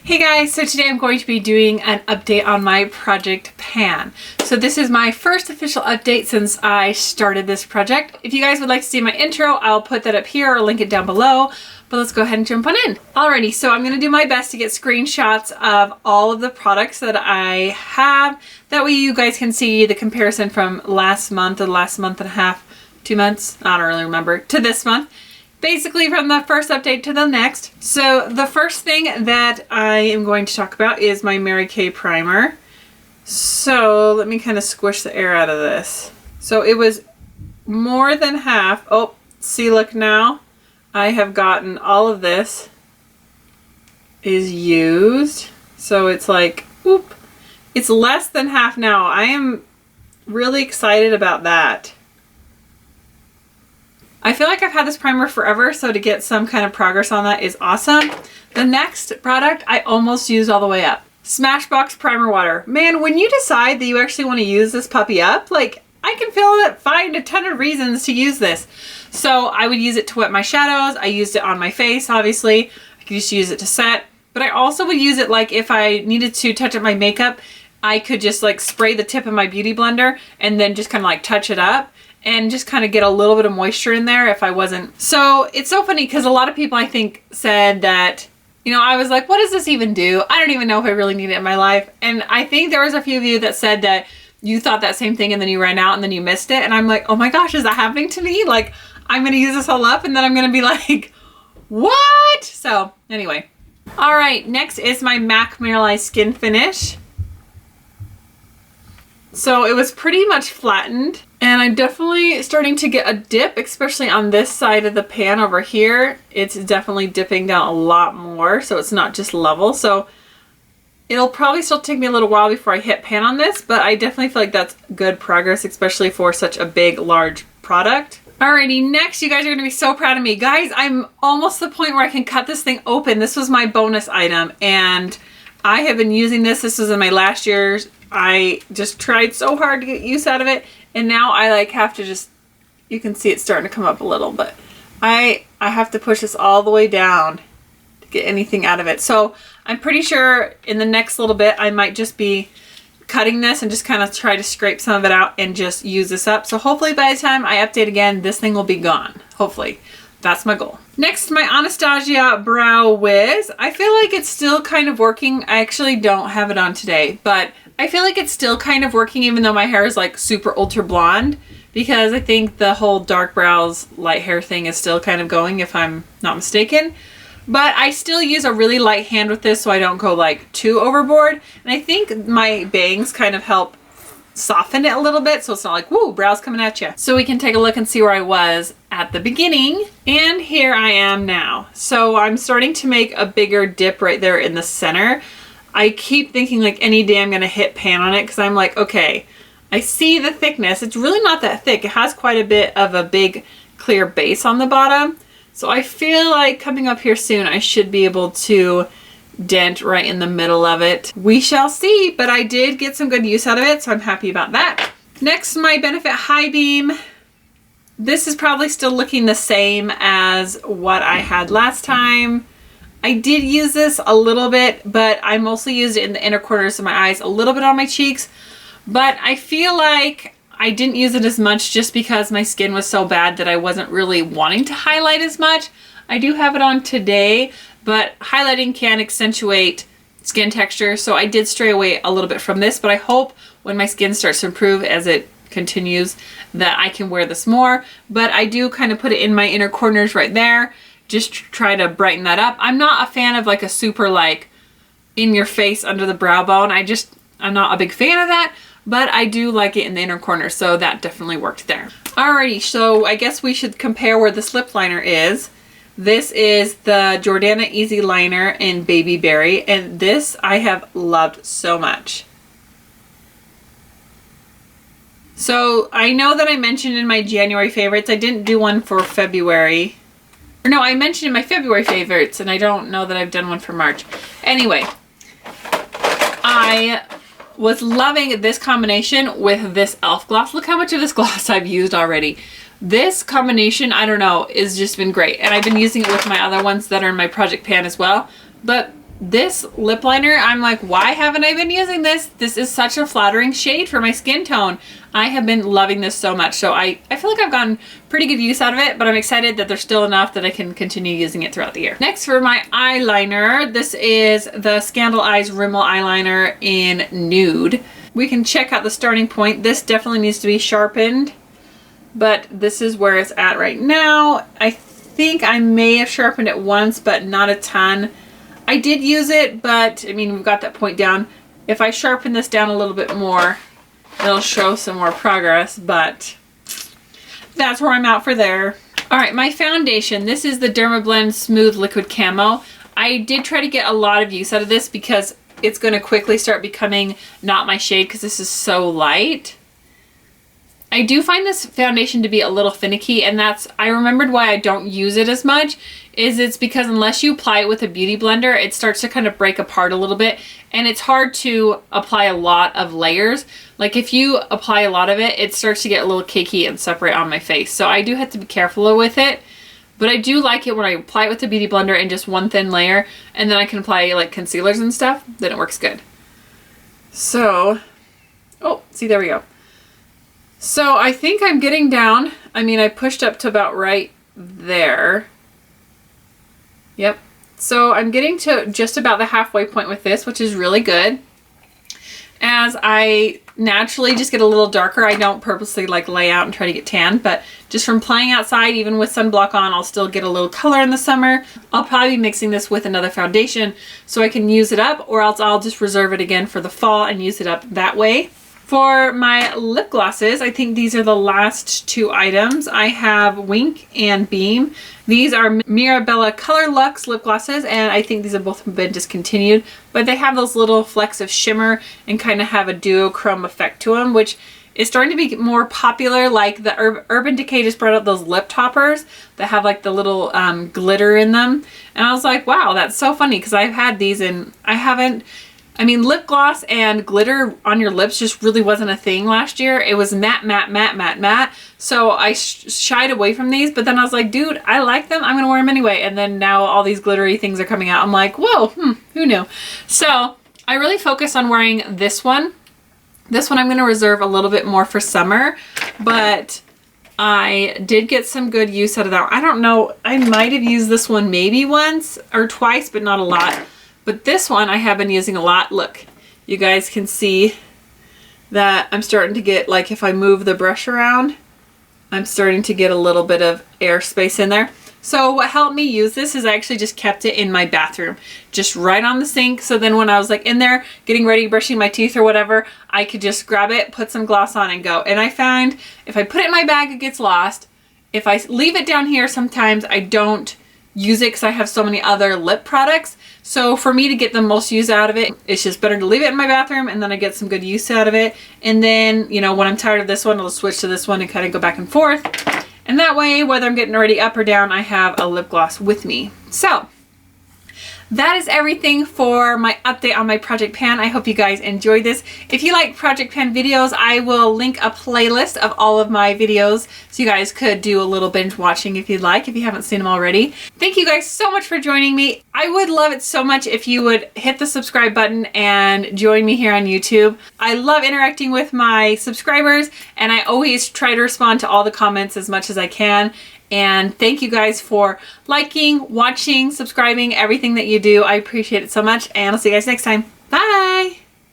Hey guys, so today I'm going to be doing an update on my project pan. So this is my first official update since I started this project. If you guys would like to see my intro, I'll put that up here or link it down below. But let's go ahead and jump on in. Alrighty, so I'm going to do my best to get screenshots of all of the products that I have. That way you guys can see the comparison from last month or the last month and a half, 2 months, I don't really remember, to this month. Basically from the first update to the next. So the first thing that I am going to talk about is my Mary Kay primer. So let me kind of squish the air out of this. So it was more than half. Oh, see, look now. I have gotten all of this is used. So it's like, oop, it's less than half now. I am really excited about that. I feel like I've had this primer forever, so to get some kind of progress on that is awesome. The next product I almost used all the way up. Smashbox Primer Water. Man, when you decide that you actually want to use this puppy up, like, I can find a ton of reasons to use this. So I would use it to wet my shadows. I used it on my face, obviously. I could just use it to set. But I also would use it like if I needed to touch up my makeup, I could just like spray the tip of my beauty blender and then just kind of like touch it up and just kind of get a little bit of moisture in there if I wasn't. So it's so funny because a lot of people I think said that, you know, I was like, what does this even do? I don't even know if I really need it in my life. And I think there was a few of you that said that you thought that same thing and then you ran out and then you missed it. And I'm like, oh my gosh, is that happening to me? Like, I'm gonna use this all up and then I'm gonna be like, what? So anyway. All right, next is my MAC Mineralized Skin Finish. So it was pretty much flattened and I'm definitely starting to get a dip, especially on this side of the pan over here. It's definitely dipping down a lot more, so it's not just level. So it'll probably still take me a little while before I hit pan on this, but I definitely feel like that's good progress, especially for such a big, large product. Alrighty, next, you guys are gonna be so proud of me. Guys, I'm almost to the point where I can cut this thing open. This was my bonus item and I have been using this. This was in my last year's. I just tried so hard to get use out of it. And now I like have to just, you can see it's starting to come up a little, but I have to push this all the way down to get anything out of it. So I'm pretty sure in the next little bit, I might just be cutting this and just kind of try to scrape some of it out and just use this up. So hopefully by the time I update again, this thing will be gone. Hopefully. That's my goal. Next, my Anastasia Brow Wiz. I feel like it's still kind of working. I actually don't have it on today, but I feel like it's still kind of working even though my hair is like super ultra blonde, because I think the whole dark brows, light hair thing is still kind of going if I'm not mistaken. But I still use a really light hand with this so I don't go like too overboard. And I think my bangs kind of help soften it a little bit so it's not like, woo, brows coming at you. So we can take a look and see where I was at the beginning. And here I am now. So I'm starting to make a bigger dip right there in the center. I keep thinking like any day I'm gonna hit pan on it because I'm like, okay, I see the thickness. It's really not that thick. It has quite a bit of a big clear base on the bottom. So I feel like coming up here soon, I should be able to dent right in the middle of it. We shall see, but I did get some good use out of it, so I'm happy about that. Next, my Benefit High Beam. This is probably still looking the same as what I had last time. I did use this a little bit, but I mostly used it in the inner corners of my eyes, a little bit on my cheeks, but I feel like I didn't use it as much just because my skin was so bad that I wasn't really wanting to highlight as much. I do have it on today, but highlighting can accentuate skin texture, so I did stray away a little bit from this, but I hope when my skin starts to improve as it continues that I can wear this more. But I do kind of put it in my inner corners right there, just try to brighten that up. I'm not a fan of like a super like in your face under the brow bone. I'm not a big fan of that, but I do like it in the inner corner, so that definitely worked there. Alrighty, so I guess we should compare where this lip liner is. This is the Jordana Easy Liner in Baby Berry, and this I have loved so much. So I know that I mentioned in my January favorites, I didn't do one for February. Or no, I mentioned in my February favorites, and I don't know that I've done one for March. Anyway, I was loving this combination with this e.l.f. gloss. Look how much of this gloss I've used already. This combination, I don't know, has just been great. And I've been using it with my other ones that are in my project pan as well. But this lip liner, I'm like, why haven't I been using this? This is such a flattering shade for my skin tone. I have been loving this so much. So I feel like I've gotten pretty good use out of it, but I'm excited that there's still enough that I can continue using it throughout the year. Next, for my eyeliner, this is the Scandal Eyes Rimmel eyeliner in Nude. We can check out the starting point. This definitely needs to be sharpened, but this is where it's at right now. I think I may have sharpened it once, but not a ton. I did use it, but I mean, we've got that point down. If I sharpen this down a little bit more, it'll show some more progress, but that's where I'm at for there. All right, my foundation. This is the Dermablend Smooth Liquid Camo. I did try to get a lot of use out of this because it's going to quickly start becoming not my shade because this is so light. I do find this foundation to be a little finicky, and I remembered why I don't use it as much, is it's because unless you apply it with a beauty blender, it starts to kind of break apart a little bit, and it's hard to apply a lot of layers. Like if you apply a lot of it, it starts to get a little cakey and separate on my face. So I do have to be careful with it, but I do like it when I apply it with the beauty blender in just one thin layer, and then I can apply like concealers and stuff, then it works good. So, oh, see, there we go. So I think I'm getting down. I mean, I pushed up to about right there. Yep. So I'm getting to just about the halfway point with this, which is really good. As I naturally just get a little darker, I don't purposely like lay out and try to get tan, but just from playing outside, even with sunblock on, I'll still get a little color in the summer. I'll probably be mixing this with another foundation so I can use it up, or else I'll just reserve it again for the fall and use it up that way. For my lip glosses, I think these are the last two items. I have Wink and Beam. These are Mirabella Color Luxe lip glosses, and I think these have both been discontinued, but they have those little flecks of shimmer and kind of have a duochrome effect to them, which is starting to be more popular. Like the Urban Decay just brought out those lip toppers that have like the little glitter in them. And I was like, wow, that's so funny, because I've had these and I mean, lip gloss and glitter on your lips just really wasn't a thing last year. It was matte, matte, matte, matte, matte. So I shied away from these, but then I was like, dude, I like them. I'm going to wear them anyway. And then now all these glittery things are coming out. I'm like, whoa, who knew? So I really focused on wearing this one. This one I'm going to reserve a little bit more for summer, but I did get some good use out of that. I don't know. I might have used this one maybe once or twice, but not a lot. But this one I have been using a lot. Look, you guys can see that I'm starting to get, like if I move the brush around, I'm starting to get a little bit of airspace in there. So what helped me use this is I actually just kept it in my bathroom, just right on the sink. So then when I was like in there getting ready, brushing my teeth or whatever, I could just grab it, put some gloss on and go. And I found if I put it in my bag, it gets lost. If I leave it down here, sometimes I don't use it because I have so many other lip products. So for me to get the most use out of it, it's just better to leave it in my bathroom, and then I get some good use out of it. And then, you know, when I'm tired of this one, I'll switch to this one and kind of go back and forth. And that way, whether I'm getting ready up or down, I have a lip gloss with me. So that is everything for my update on my Project Pan. I hope you guys enjoyed this. If you like Project Pan videos, I will link a playlist of all of my videos so you guys could do a little binge watching if you'd like, if you haven't seen them already. Thank you guys so much for joining me. I would love it so much if you would hit the subscribe button and join me here on YouTube. I love interacting with my subscribers, and I always try to respond to all the comments as much as I can. And thank you guys for liking, watching, subscribing, everything that you do. I appreciate it so much, and I'll see you guys next time. Bye!